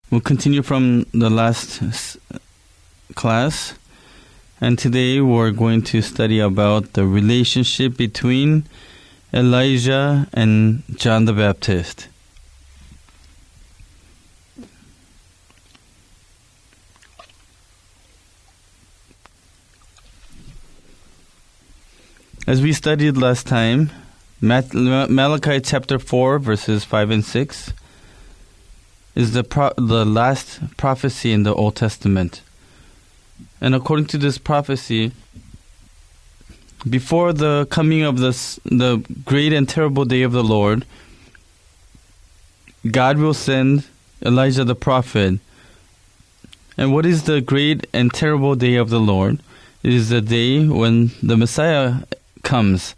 We'll continue from the last class, and today we're going to study about the relationship between Elijah and John the Baptist. As we studied last time, Malachi chapter 4 verses 5 and 6 is the last prophecy in the Old Testament. And according to this prophecy, before the coming of the great and terrible day of the Lord, God will send Elijah the prophet. And what is the great and terrible day of the Lord? It is the day when the Messiah comes.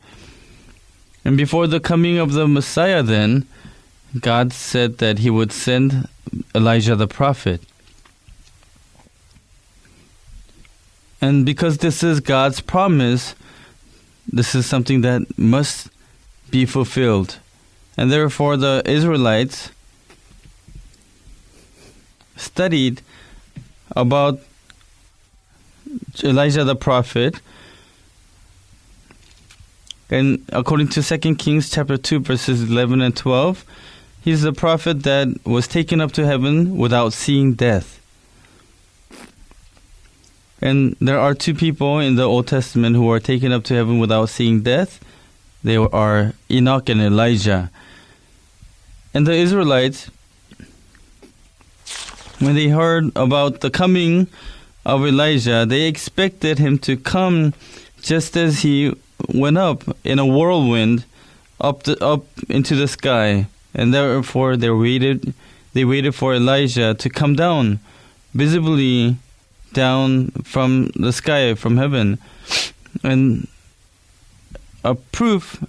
And before the coming of the Messiah then, God said that He would send Elijah the prophet. And because this is God's promise, this is something that must be fulfilled. And therefore the Israelites studied about Elijah the prophet. And according to 2 Kings chapter 2 verses 11 and 12, he's the prophet that was taken up to heaven without seeing death. And there are two people in the Old Testament who are taken up to heaven without seeing death. They are Enoch and Elijah. And the Israelites, when they heard about the coming of Elijah, they expected him to come just as he went up in a whirlwind up into the sky. And therefore they waited for Elijah to come down visibly down from the sky, from heaven. And a proof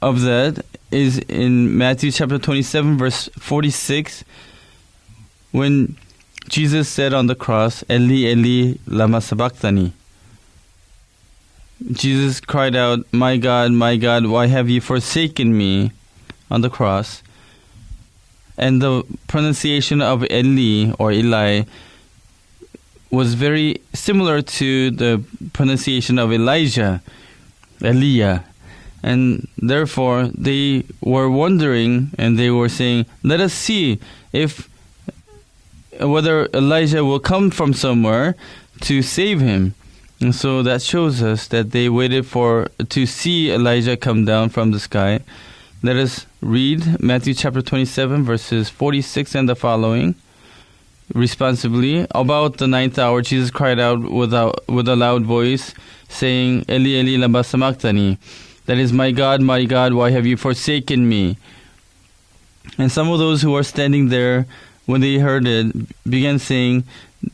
of that is in Matthew chapter 27 verse 46, when Jesus said on the cross, Eli, Eli, lama sabachthani. Jesus cried out, my God, why have you forsaken me?" on the cross. And the pronunciation of Eli or Eli was very similar to the pronunciation of Elijah, Eliah. And therefore they were wondering, and they were saying, let us see whether Elijah will come from somewhere to save him. And so that shows us that they waited to see Elijah come down from the sky. Let us read Matthew chapter 27 verses 46 and the following. Responsibly, about the 9th hour, Jesus cried out with a loud voice, saying, Eli, Eli, lama sabachthani. That is, my God, why have you forsaken me? And some of those who were standing there, when they heard it, began saying,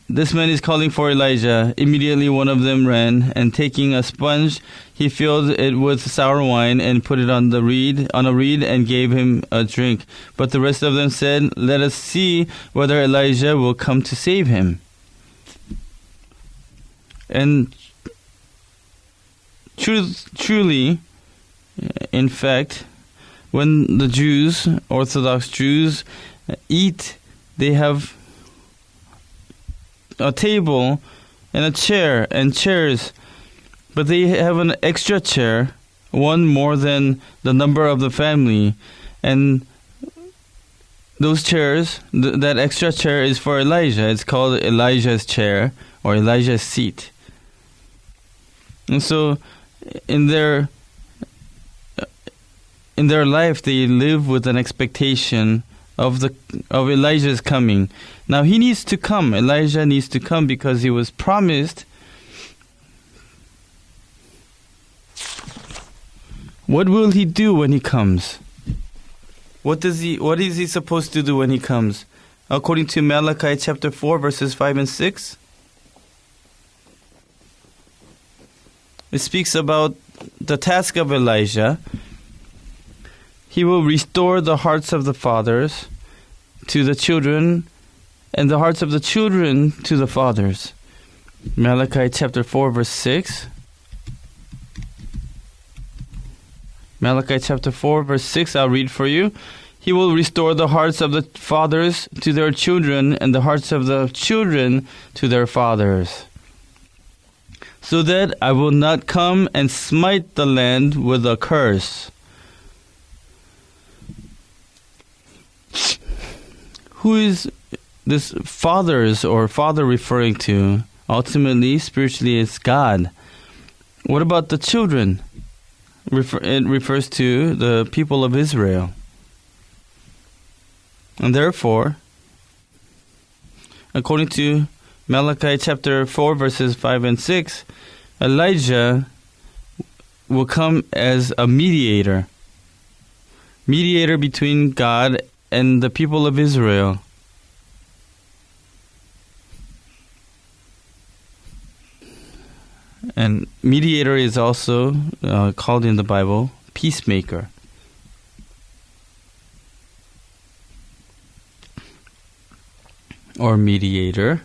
this man is calling for Elijah. Immediately one of them ran, and taking a sponge, he filled it with sour wine and put it on a reed, and gave him a drink. But the rest of them said, let us see whether Elijah will come to save him. And truly, in fact, when the Jews, Orthodox Jews, eat, they have a table and a chair and chairs, but they have an extra chair, one more than the number of the family. And those chairs, that extra chair is for Elijah. It's called Elijah's chair or Elijah's seat. And so in their life, they live with an expectation of Elijah's coming. Now he needs to come. Elijah needs to come because he was promised. What will he do when he comes? What is he supposed to do when he comes? According to Malachi chapter 4 verses 5 and 6, it speaks about the task of Elijah. He will restore the hearts of the fathers to the children, and the hearts of the children to the fathers. Malachi chapter 4 verse 6. Malachi chapter 4 verse 6, I'll read for you. He will restore the hearts of the fathers to their children and the hearts of the children to their fathers, so that I will not come and smite the land with a curse. Who is this fathers or father referring to? Ultimately, spiritually, it's God. What about the children? It refers to the people of Israel. And therefore, according to Malachi chapter 4, verses 5 and 6, Elijah will come as a mediator between God and the people of Israel. And mediator is also called in the Bible peacemaker. Or mediator.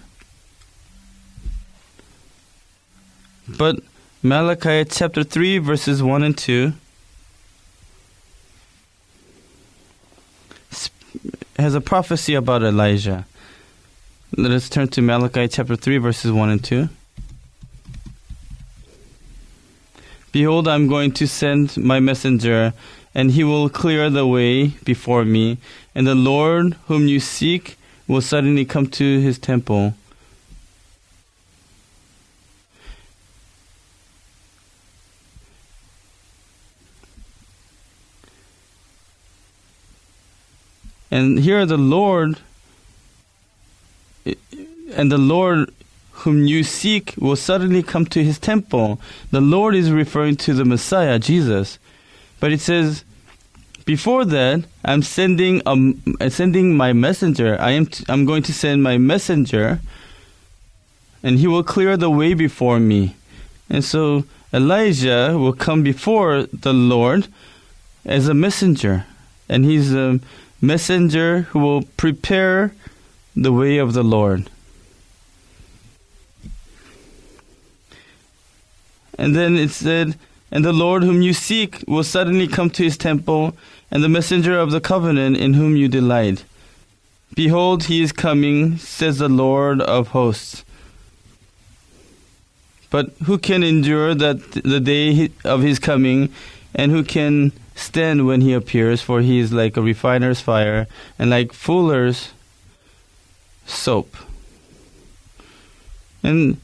But Malachi chapter 3 verses 1 and 2 has a prophecy about Elijah. Let us turn to Malachi chapter 3 verses 1 and 2. Behold, I am going to send my messenger, and he will clear the way before me, and the Lord whom you seek will suddenly come to his temple. And here the Lord whom you seek will suddenly come to his temple. The Lord is referring to the Messiah, Jesus. But it says, before that, I'm sending my messenger. I'm going to send my messenger, and he will clear the way before me. And so Elijah will come before the Lord as a messenger, and he's a messenger who will prepare the way of the Lord. And then it said, and the Lord whom you seek will suddenly come to his temple, and the messenger of the covenant in whom you delight. Behold, he is coming, says the Lord of hosts. But who can endure the day of his coming, and who can stand when he appears? For he is like a refiner's fire, and like fuller's soap. And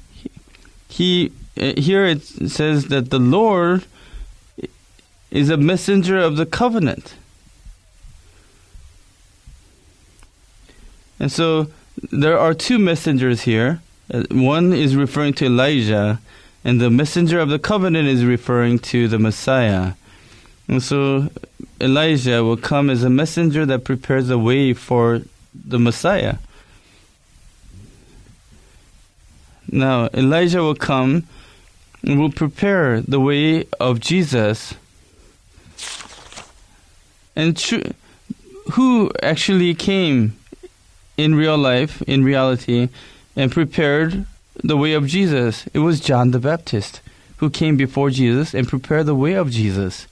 here it says that the Lord is a messenger of the covenant. And so there are two messengers here. One is referring to Elijah, and the messenger of the covenant is referring to the Messiah. And so Elijah will come as a messenger that prepares the way for the Messiah. Now, Elijah will come and will prepare the way of Jesus. And who actually came in real life, in reality, and prepared the way of Jesus? It was John the Baptist who came before Jesus and prepared the way of Jesus.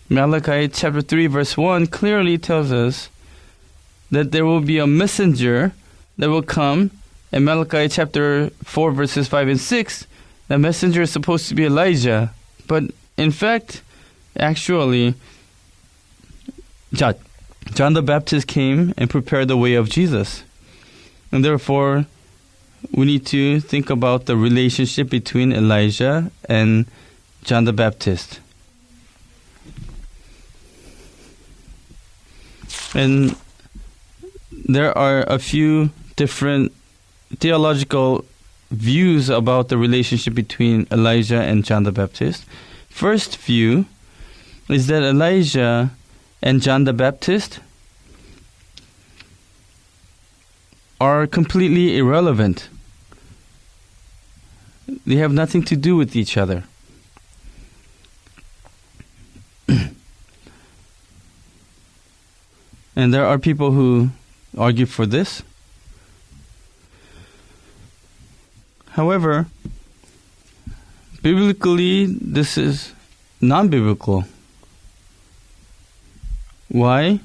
Malachi chapter 3 verse 1 clearly tells us that there will be a messenger that will come. And Malachi chapter 4 verses 5 and 6, the messenger is supposed to be Elijah. But in fact, actually, John the Baptist came and prepared the way of Jesus. And therefore, we need to think about the relationship between Elijah and John the Baptist. And there are a few different theological views about the relationship between Elijah and John the Baptist. First view is that Elijah and John the Baptist are completely irrelevant. They have nothing to do with each other. And there are people who argue for this. However, biblically, this is non-biblical. Why?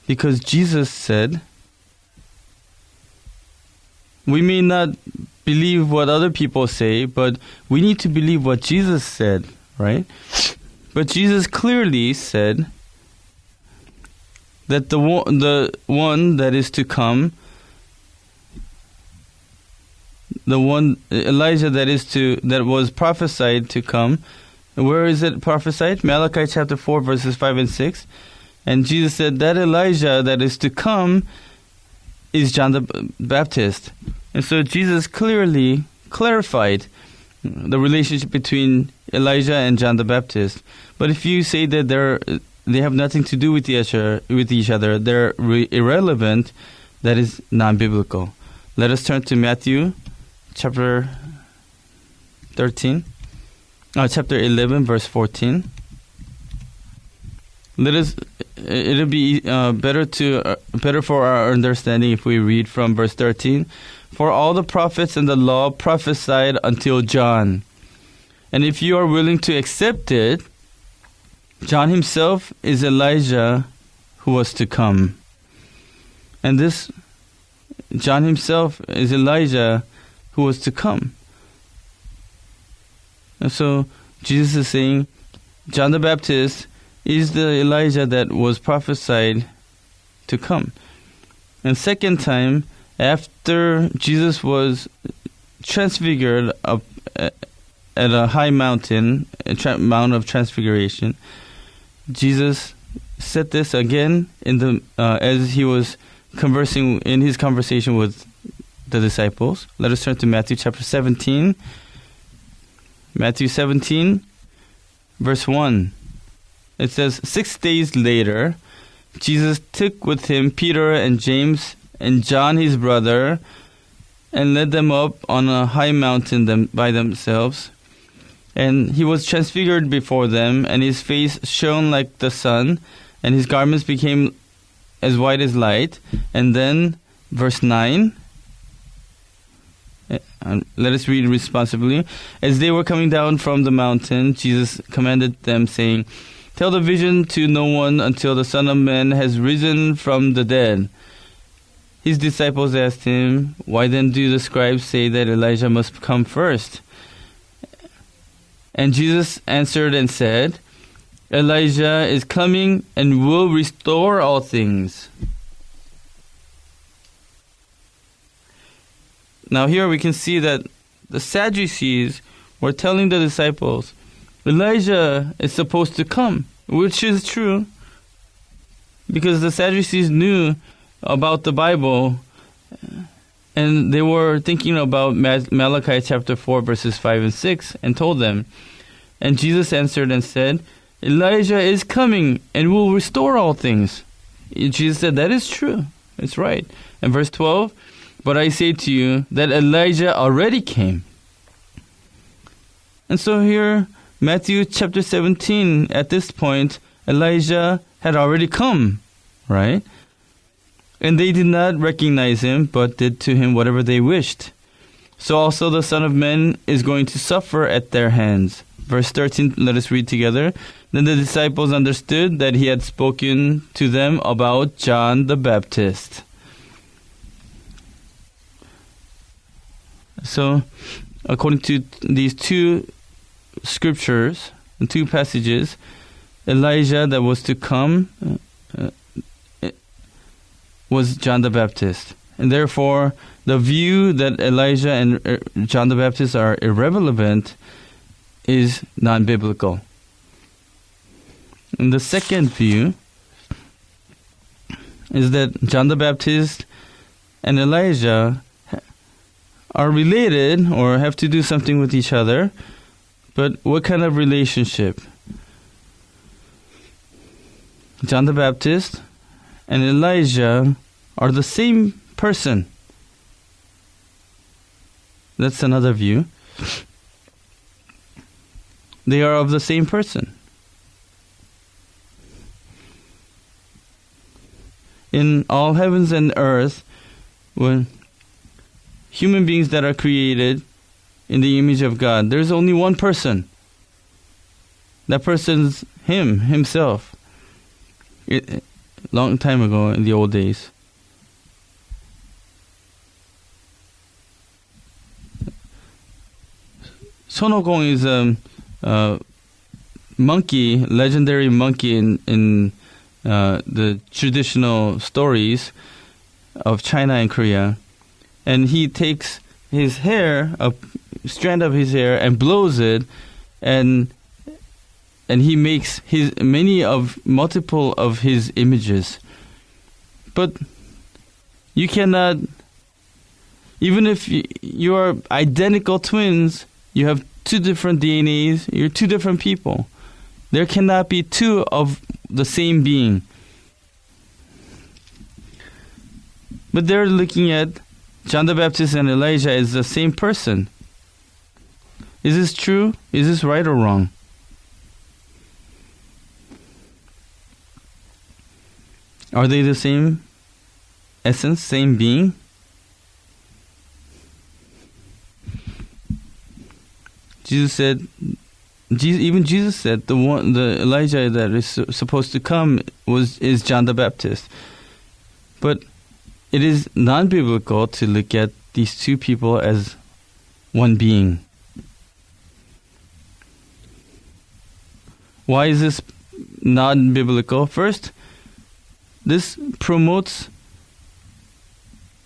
Because Jesus said, we may not believe what other people say, but we need to believe what Jesus said, right? But Jesus clearly said that the one that is to come, the one Elijah that was prophesied to come, where is it prophesied? Malachi chapter 4 verses 5 and 6. And Jesus said that Elijah that is to come is John the Baptist. And so Jesus clearly clarified the relationship between Elijah and John the Baptist. But if you say that they have nothing to do with each other, they're irrelevant, that is non-biblical. Let us turn to Matthew chapter 11 verse 14. It'll be better for our understanding if we read from verse 13. For all the prophets and the law prophesied until John. And if you are willing to accept it, John himself is Elijah who was to come. And this John himself is Elijah who was to come. And so Jesus is saying John the Baptist is the Elijah that was prophesied to come. And second time, after Jesus was transfigured up at a high mountain, Mount of Transfiguration, Jesus said this again as he was conversing in his conversation with the disciples. Let us turn to Matthew chapter 17. Matthew 17, verse 1. It says, 6 days later, Jesus took with him Peter and James and John his brother and led them up on a high mountain by themselves. And he was transfigured before them, and his face shone like the sun, and his garments became as white as light. And then, verse 9, let us read responsibly. As they were coming down from the mountain, Jesus commanded them, saying, tell the vision to no one until the Son of Man has risen from the dead. His disciples asked him, why then do the scribes say that Elijah must come first? And Jesus answered and said, Elijah is coming and will restore all things. Now here we can see that the Sadducees were telling the disciples, Elijah is supposed to come, which is true, because the Sadducees knew about the Bible, and they were thinking about Malachi chapter 4 verses 5 and 6, and told them. And Jesus answered and said, Elijah is coming and will restore all things. Jesus said, that is true. It's right. And verse 12, but I say to you that Elijah already came. And so here, Matthew chapter 17, at this point, Elijah had already come, right? And they did not recognize him, but did to him whatever they wished. So also the Son of Man is going to suffer at their hands. Verse 13, let us read together. Then the disciples understood that he had spoken to them about John the Baptist. So, according to these two scriptures, two passages, Elijah that was to come was John the Baptist. And therefore, the view that Elijah and John the Baptist are irrelevant is non-biblical. And the second view is that John the Baptist and Elijah are related or have to do something with each other. But what kind of relationship? John the Baptist and Elijah are the same person. That's another view. They are of the same person. In all heavens and earth, when human beings that are created in the image of God, there's only one person. That person's himself. long time ago in the old days. Son Wukong is a monkey, legendary monkey in the traditional stories of China and Korea. And he takes his hair, a strand of his hair, and blows it, and he makes multiple of his images. But you cannot, even if you are identical twins, you have two different DNAs, you're two different people. There cannot be two of the same being. But they're looking at John the Baptist and Elijah as the same person. Is this true? Is this right or wrong? Are they the same essence, same being? Jesus said, the Elijah that is supposed to come is John the Baptist. But it is non-biblical to look at these two people as one being. Why is this non-biblical? First, this promotes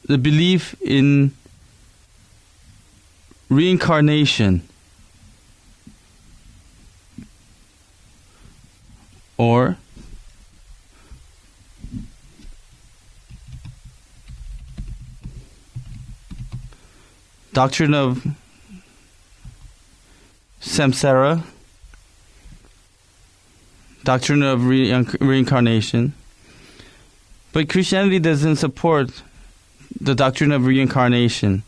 the belief in reincarnation, or doctrine of samsara, doctrine of reincarnation. But Christianity doesn't support the doctrine of reincarnation.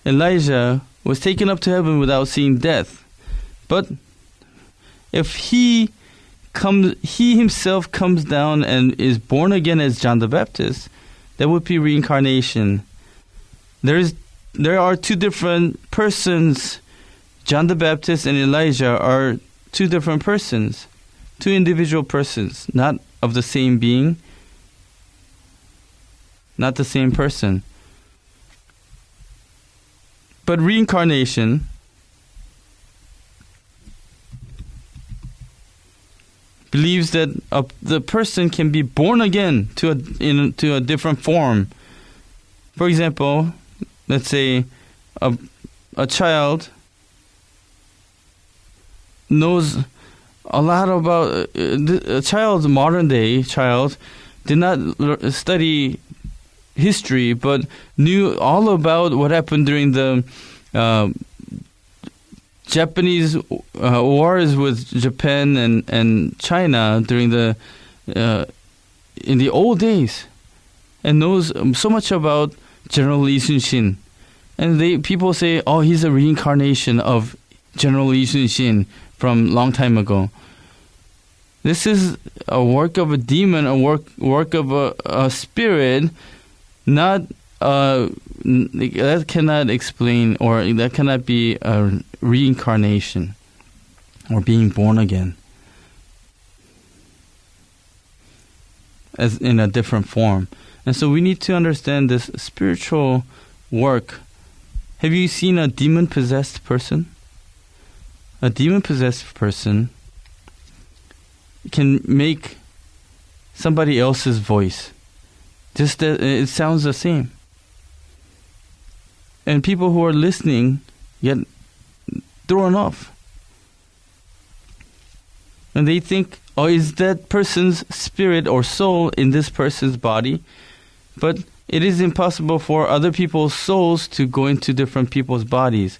Elijah was taken up to heaven without seeing death. But if he himself comes down and is born again as John the Baptist, that would be reincarnation. There are two different persons. John the Baptist and Elijah are two different persons, two individual persons, not of the same being, not the same person. But reincarnation believes that the person can be born again to a different form. For example, let's say a child knows a lot about a modern day child did not study history, but knew all about what happened during the Japanese wars with Japan and China during in the old days, and knows so much about General Lee Sun-shin. And people say, oh, he's a reincarnation of General Lee Sun-shin from long time ago. This is a work of a demon, a work of a spirit, not that cannot explain, or that cannot be a reincarnation or being born again as in a different form. And so we need to understand this spiritual work. Have you seen a demon-possessed person? A demon-possessed person can make somebody else's voice. Just that it sounds the same. And people who are listening get thrown off. And they think, oh, is that person's spirit or soul in this person's body? But it is impossible for other people's souls to go into different people's bodies.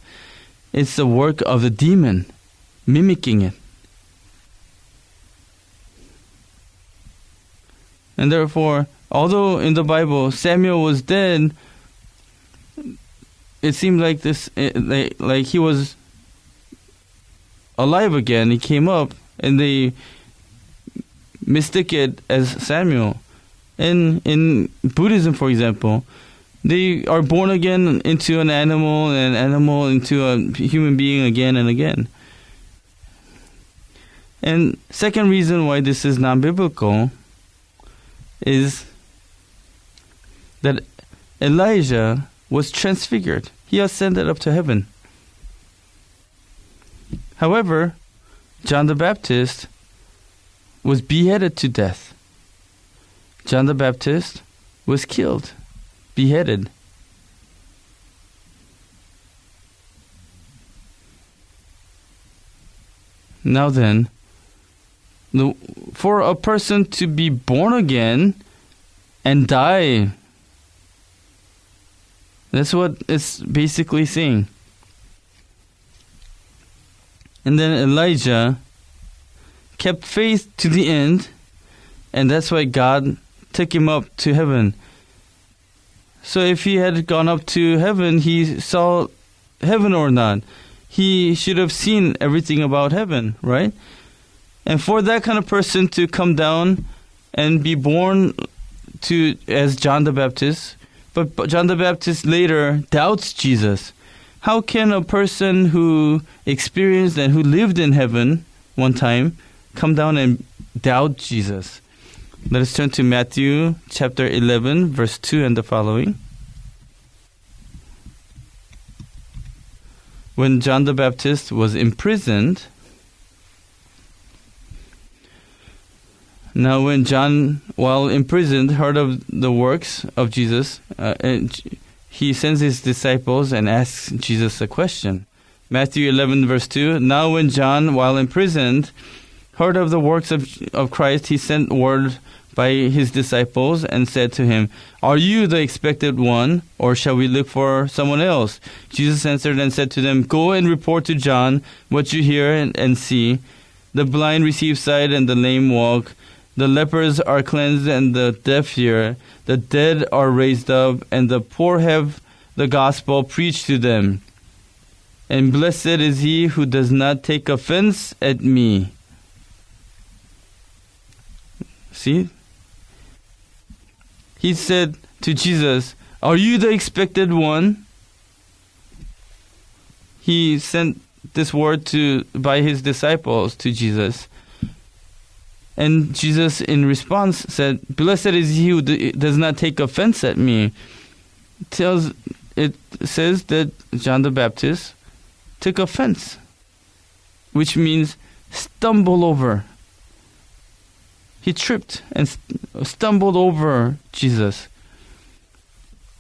It's the work of the demon, mimicking it. And therefore, although in the Bible Samuel was dead, it seemed like like he was alive again. He came up, and they mistake it as Samuel. And in Buddhism, for example, they are born again into an animal, and an animal into a human being again and again. And second reason why this is non-biblical is that Elijah was transfigured. He ascended up to heaven. However, John the Baptist was beheaded to death. John the Baptist was killed, beheaded. Now then, for a person to be born again and die, that's what it's basically saying. And then Elijah kept faith to the end, and that's why God took him up to heaven. So if he had gone up to heaven, he saw heaven or not. He should have seen everything about heaven, right? And for that kind of person to come down and be born as John the Baptist, but John the Baptist later doubts Jesus. How can a person who experienced and who lived in heaven one time come down and doubt Jesus? Let us turn to Matthew chapter 11, verse 2 and the following. When John the Baptist was imprisoned, now when John, while imprisoned, heard of the works of Jesus, he sends his disciples and asks Jesus a question. Matthew 11, verse 2, Now when John, while imprisoned, heard of the works of Christ, he sent word by his disciples and said to him, Are you the expected one, or shall we look for someone else? Jesus answered and said to them, Go and report to John what you hear and see. The blind receive sight and the lame walk. The lepers are cleansed and the deaf hear. The dead are raised up and the poor have the gospel preached to them. And blessed is he who does not take offense at me. See? He said to Jesus, Are you the expected one? He sent this word by his disciples to Jesus. And Jesus, in response, said, Blessed is he who does not take offense at me. It says that John the Baptist took offense, which means stumble over. He tripped and stumbled over Jesus.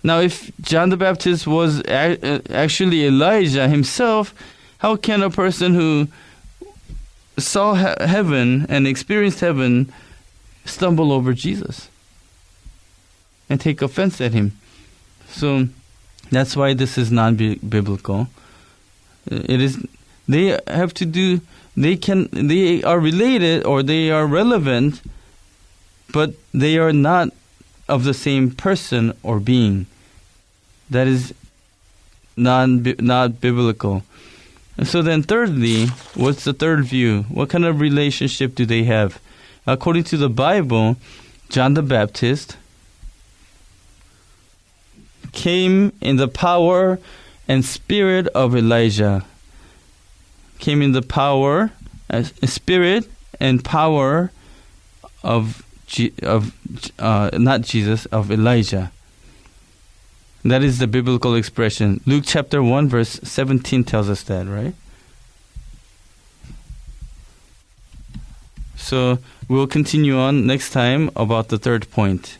Now, if John the Baptist was actually Elijah himself, how can a person who saw heaven and experienced heaven stumble over Jesus and take offense at him? So that's why this is non-biblical. It is. They have to do. They are related or they are relevant, but they are not of the same person or being. That is not biblical. And so then thirdly, what's the third view? What kind of relationship do they have? According to the Bible, John the Baptist came in the power and spirit of Elijah. Came in the power, spirit and power of Elijah. That is the biblical expression. Luke chapter 1 verse 17 tells us that, right? So we'll continue on next time about the third point.